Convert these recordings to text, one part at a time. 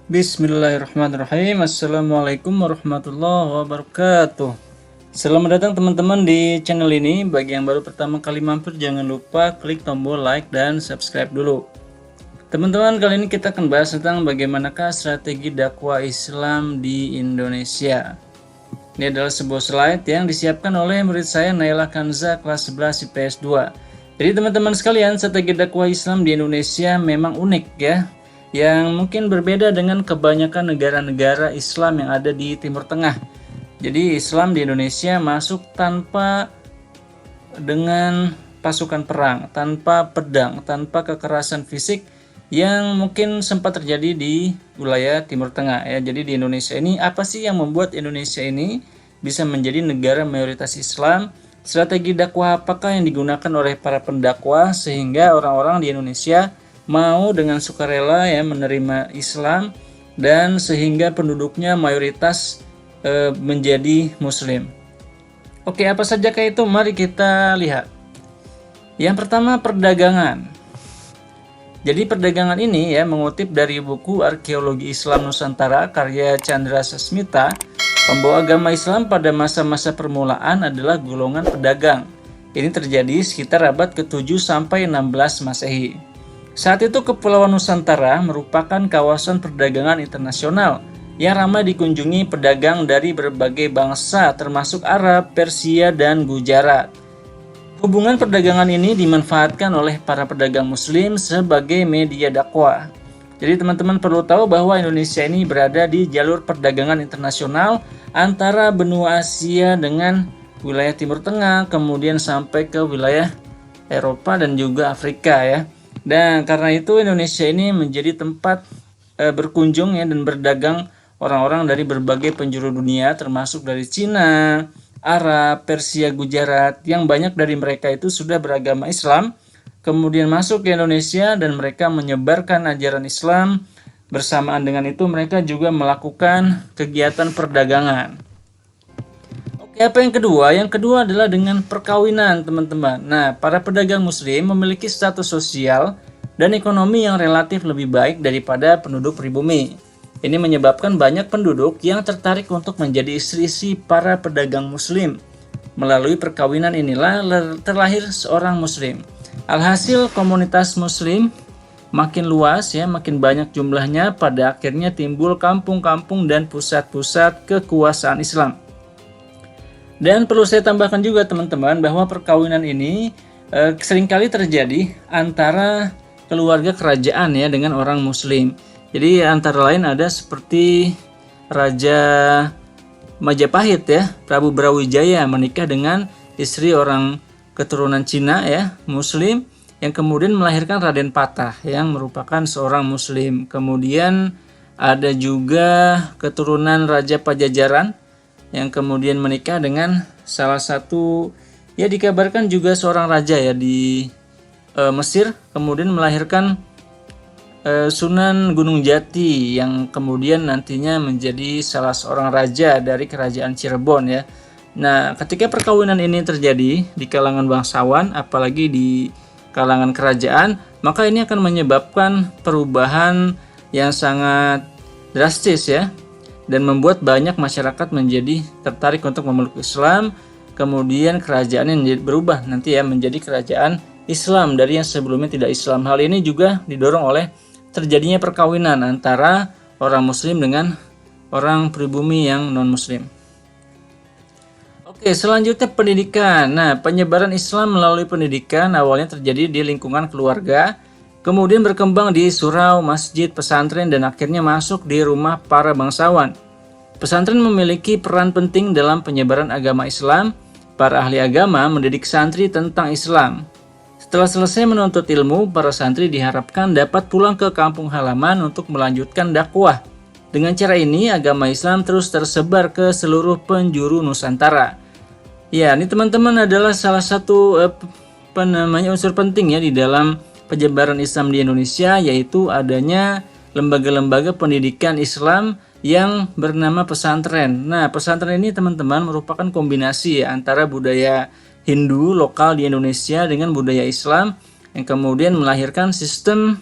Bismillahirrahmanirrahim. Assalamualaikum warahmatullahi wabarakatuh. Selamat datang teman-teman di channel ini. Bagi yang baru pertama kali mampir, jangan lupa klik tombol like dan subscribe dulu. Teman-teman, kali ini kita akan bahas tentang bagaimanakah strategi dakwah Islam di Indonesia. Ini adalah sebuah slide yang disiapkan oleh murid saya Naila Kanza kelas 11 IPS 2. Jadi teman-teman sekalian, strategi dakwah Islam di Indonesia memang unik ya, yang mungkin berbeda dengan kebanyakan negara-negara Islam yang ada di Timur Tengah. Jadi Islam di Indonesia masuk tanpa dengan pasukan perang, tanpa pedang, tanpa kekerasan fisik yang mungkin sempat terjadi di wilayah Timur Tengah ya. Jadi di Indonesia ini apa sih yang membuat Indonesia ini bisa menjadi negara mayoritas Islam? Strategi dakwah apakah yang digunakan oleh para pendakwah sehingga orang-orang di Indonesia mau dengan sukarela ya menerima Islam dan sehingga penduduknya mayoritas menjadi Muslim. Oke, apa sajakah itu? Mari kita lihat. Yang pertama, perdagangan. Jadi perdagangan ini ya mengutip dari buku Arkeologi Islam Nusantara karya Chandra Sasmita. Pembawa agama Islam pada masa-masa permulaan adalah golongan pedagang. Ini terjadi sekitar abad ke-7 sampai 16 Masehi. Saat itu Kepulauan Nusantara merupakan kawasan perdagangan internasional yang ramai dikunjungi pedagang dari berbagai bangsa termasuk Arab, Persia, dan Gujarat. Hubungan perdagangan ini dimanfaatkan oleh para pedagang Muslim sebagai media dakwah. Jadi teman-teman perlu tahu bahwa Indonesia ini berada di jalur perdagangan internasional antara benua Asia dengan wilayah Timur Tengah, kemudian sampai ke wilayah Eropa dan juga Afrika ya. Dan karena itu Indonesia ini menjadi tempat berkunjung ya dan berdagang orang-orang dari berbagai penjuru dunia termasuk dari Cina, Arab, Persia, Gujarat yang banyak dari mereka itu sudah beragama Islam kemudian masuk ke Indonesia dan mereka menyebarkan ajaran Islam. Bersamaan dengan itu mereka juga melakukan kegiatan perdagangan. Oke, apa yang kedua? Yang kedua adalah dengan perkawinan, teman-teman. Nah, para pedagang Muslim memiliki status sosial dan ekonomi yang relatif lebih baik daripada penduduk pribumi. Ini menyebabkan banyak penduduk yang tertarik untuk menjadi istri-istri para pedagang Muslim. Melalui perkawinan inilah terlahir seorang Muslim. Alhasil komunitas Muslim makin luas ya, makin banyak jumlahnya, pada akhirnya timbul kampung-kampung dan pusat-pusat kekuasaan Islam. Dan perlu saya tambahkan juga teman-teman bahwa perkawinan ini seringkali terjadi antara keluarga kerajaan ya dengan orang Muslim. Jadi antara lain ada seperti Raja Majapahit ya, Prabu Brawijaya menikah dengan istri orang keturunan Cina ya, Muslim, yang kemudian melahirkan Raden Patah yang merupakan seorang Muslim. Kemudian ada juga keturunan Raja Pajajaran yang kemudian menikah dengan salah satu ya dikabarkan juga seorang raja ya di Mesir, kemudian melahirkan Sunan Gunung Jati yang kemudian nantinya menjadi salah seorang raja dari kerajaan Cirebon ya. Nah, ketika perkawinan ini terjadi di kalangan bangsawan, apalagi di kalangan kerajaan, maka ini akan menyebabkan perubahan yang sangat drastis ya, dan membuat banyak masyarakat menjadi tertarik untuk memeluk Islam. Kemudian kerajaan yang berubah nanti ya menjadi kerajaan Islam dari yang sebelumnya tidak Islam. Hal ini juga didorong oleh terjadinya perkawinan antara orang Muslim dengan orang pribumi yang non-Muslim. Oke, selanjutnya pendidikan. Nah, penyebaran Islam melalui pendidikan awalnya terjadi di lingkungan keluarga, kemudian berkembang di surau, masjid, pesantren, dan akhirnya masuk di rumah para bangsawan. Pesantren memiliki peran penting dalam penyebaran agama Islam. Para ahli agama mendidik santri tentang Islam. Setelah selesai menuntut ilmu, para santri diharapkan dapat pulang ke kampung halaman untuk melanjutkan dakwah. Dengan cara ini, agama Islam terus tersebar ke seluruh penjuru Nusantara. Ya, ini teman-teman adalah salah satu unsur penting ya di dalam penyebaran Islam di Indonesia, yaitu adanya lembaga-lembaga pendidikan Islam yang bernama pesantren. Nah, pesantren ini teman-teman merupakan kombinasi ya, antara budaya Hindu lokal di Indonesia dengan budaya Islam yang kemudian melahirkan sistem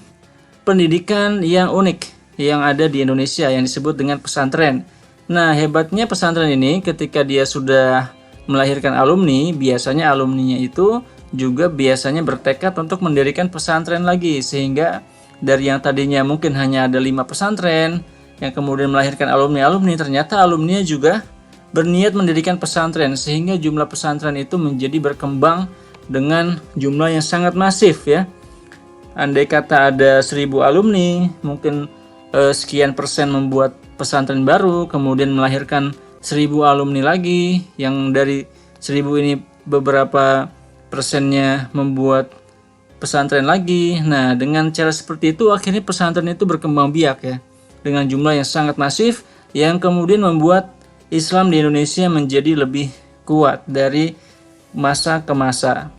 pendidikan yang unik yang ada di Indonesia yang disebut dengan pesantren. Nah, hebatnya pesantren ini ketika dia sudah melahirkan alumni, biasanya alumninya itu juga biasanya bertekad untuk mendirikan pesantren lagi, sehingga dari yang tadinya mungkin hanya ada 5 pesantren yang kemudian melahirkan alumni-alumni, ternyata alumninya juga berniat mendirikan pesantren, sehingga jumlah pesantren itu menjadi berkembang dengan jumlah yang sangat masif ya. Andai kata ada 1000 alumni, mungkin sekian persen membuat pesantren baru, kemudian melahirkan 1000 alumni lagi, yang dari 1000 ini beberapa persennya membuat pesantren lagi. Nah, dengan cara seperti itu akhirnya pesantren itu berkembang biak ya, dengan jumlah yang sangat masif, yang kemudian membuat Islam di Indonesia menjadi lebih kuat dari masa ke masa.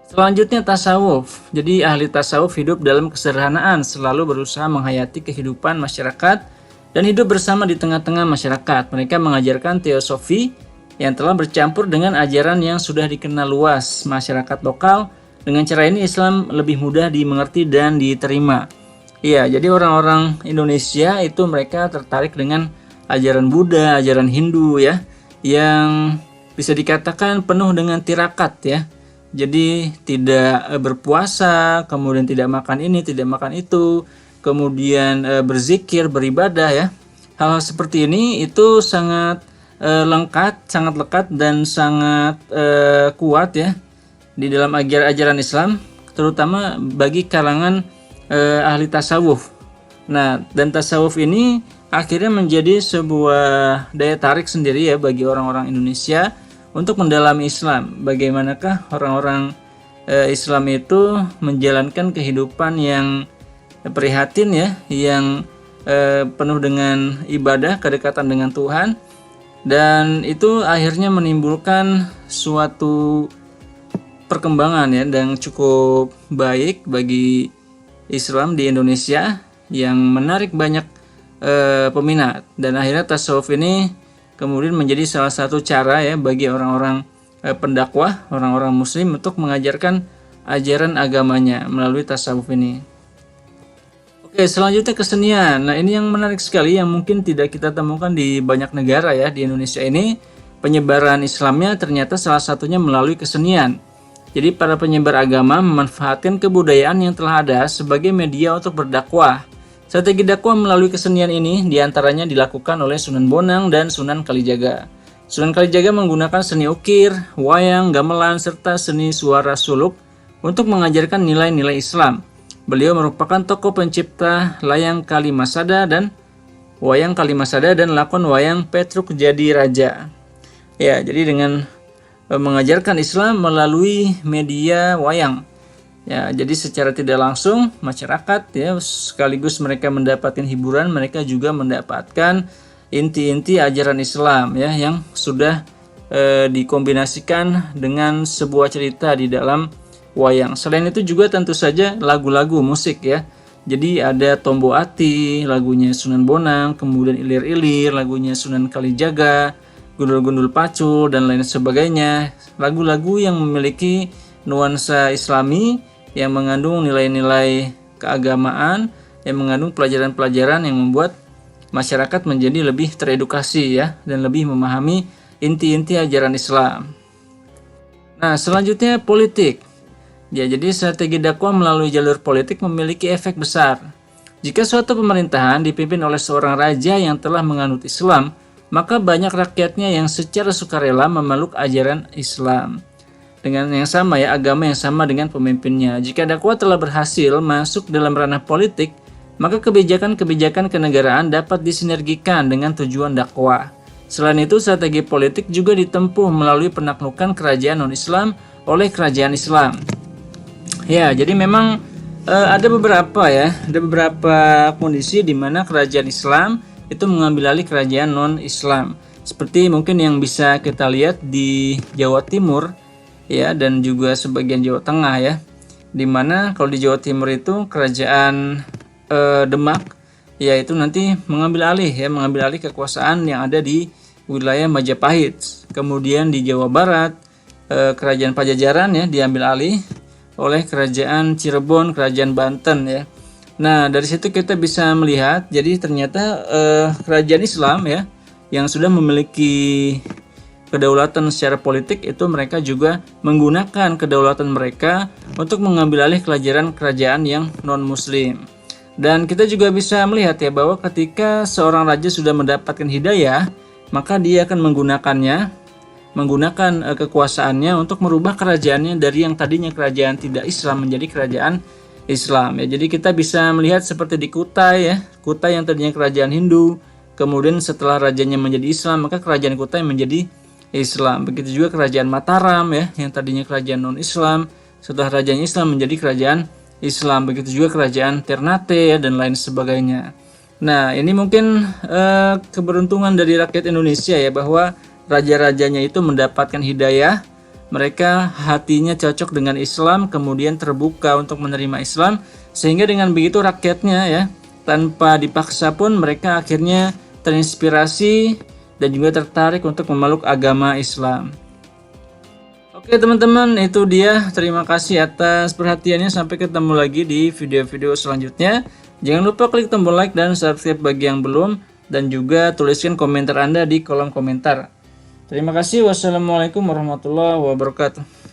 Selanjutnya tasawuf. Jadi ahli tasawuf hidup dalam kesederhanaan, selalu berusaha menghayati kehidupan masyarakat dan hidup bersama di tengah-tengah masyarakat. Mereka mengajarkan teosofi yang telah bercampur dengan ajaran yang sudah dikenal luas masyarakat lokal. Dengan cara ini Islam lebih mudah dimengerti dan diterima. Iya, jadi orang-orang Indonesia itu mereka tertarik dengan ajaran Buddha, ajaran Hindu ya, yang bisa dikatakan penuh dengan tirakat ya. Jadi tidak berpuasa, kemudian tidak makan ini, tidak makan itu, kemudian berzikir, beribadah ya. Hal-hal seperti ini itu sangat sangat lekat dan sangat kuat ya di dalam ajaran Islam, terutama bagi kalangan ahli tasawuf. Nah, dan tasawuf ini akhirnya menjadi sebuah daya tarik sendiri ya bagi orang-orang Indonesia untuk mendalami Islam. Bagaimanakah orang-orang Islam itu menjalankan kehidupan yang prihatin ya, yang penuh dengan ibadah, kedekatan dengan Tuhan, dan itu akhirnya menimbulkan suatu perkembangan ya dan cukup baik bagi Islam di Indonesia yang menarik banyak peminat, dan akhirnya tasawuf ini kemudian menjadi salah satu cara ya bagi orang-orang pendakwah, orang-orang muslim untuk mengajarkan ajaran agamanya melalui tasawuf ini. Oke, selanjutnya kesenian. Nah, ini yang menarik sekali yang mungkin tidak kita temukan di banyak negara ya. Di Indonesia ini penyebaran Islamnya ternyata salah satunya melalui kesenian. Jadi para penyebar agama memanfaatkan kebudayaan yang telah ada sebagai media untuk berdakwah. Strategi dakwah melalui kesenian ini diantaranya dilakukan oleh Sunan Bonang dan Sunan Kalijaga. Sunan Kalijaga menggunakan seni ukir, wayang, gamelan, serta seni suara suluk untuk mengajarkan nilai-nilai Islam. Beliau merupakan tokoh pencipta layang Kalimasada dan wayang Kalimasada dan lakon wayang Petruk Jadi Raja. Ya, jadi dengan mengajarkan Islam melalui media wayang. Ya, jadi secara tidak langsung masyarakat ya sekaligus mereka mendapatkan hiburan, mereka juga mendapatkan inti-inti ajaran Islam ya yang sudah dikombinasikan dengan sebuah cerita di dalam wayang. Selain itu juga tentu saja lagu-lagu musik ya. Jadi ada Tombo Ati, lagunya Sunan Bonang, kemudian Ilir-ilir, lagunya Sunan Kalijaga, Gundul-gundul Pacul dan lain sebagainya. Lagu-lagu yang memiliki nuansa Islami, yang mengandung nilai-nilai keagamaan, yang mengandung pelajaran-pelajaran yang membuat masyarakat menjadi lebih teredukasi ya dan lebih memahami inti-inti ajaran Islam. Nah, selanjutnya politik. Ya, jadi strategi dakwah melalui jalur politik memiliki efek besar. Jika suatu pemerintahan dipimpin oleh seorang raja yang telah menganut Islam, maka banyak rakyatnya yang secara sukarela memeluk ajaran Islam. Dengan yang sama ya, agama yang sama dengan pemimpinnya. Jika dakwah telah berhasil masuk dalam ranah politik, maka kebijakan-kebijakan kenegaraan dapat disinergikan dengan tujuan dakwah. Selain itu, strategi politik juga ditempuh melalui penaklukan kerajaan non-Islam oleh kerajaan Islam. Ya, jadi memang ada beberapa kondisi di mana kerajaan Islam itu mengambil alih kerajaan non-Islam. Seperti mungkin yang bisa kita lihat di Jawa Timur ya, dan juga sebagian Jawa Tengah ya, dimana kalau di Jawa Timur itu kerajaan Demak ya itu nanti mengambil alih kekuasaan yang ada di wilayah Majapahit. Kemudian di Jawa Barat kerajaan Pajajaran ya diambil alih oleh kerajaan Cirebon, kerajaan Banten ya. Nah, dari situ kita bisa melihat, jadi ternyata kerajaan Islam ya, yang sudah memiliki kedaulatan secara politik itu mereka juga menggunakan kedaulatan mereka untuk mengambil alih kerajaan yang non-muslim. Dan kita juga bisa melihat ya bahwa ketika seorang raja sudah mendapatkan hidayah, maka dia akan menggunakan kekuasaannya untuk merubah kerajaannya dari yang tadinya kerajaan tidak Islam menjadi kerajaan Islam ya. Jadi kita bisa melihat seperti di Kutai ya, Kutai yang tadinya kerajaan Hindu, kemudian setelah rajanya menjadi Islam, maka kerajaan Kutai menjadi Islam. Begitu juga kerajaan Mataram ya, yang tadinya kerajaan non-Islam, setelah rajanya Islam menjadi kerajaan Islam. Begitu juga kerajaan Ternate ya dan lain sebagainya. Nah, ini mungkin keberuntungan dari rakyat Indonesia ya, bahwa raja-rajanya itu mendapatkan hidayah, mereka hatinya cocok dengan Islam, kemudian terbuka untuk menerima Islam, sehingga dengan begitu rakyatnya ya, tanpa dipaksa pun mereka akhirnya terinspirasi dan juga tertarik untuk memeluk agama Islam. Oke teman-teman, itu dia. Terima kasih atas perhatiannya. Sampai ketemu lagi di video-video selanjutnya. Jangan lupa klik tombol like dan subscribe bagi yang belum, dan juga tuliskan komentar Anda di kolom komentar. Terima kasih. Wassalamualaikum warahmatullahi wabarakatuh.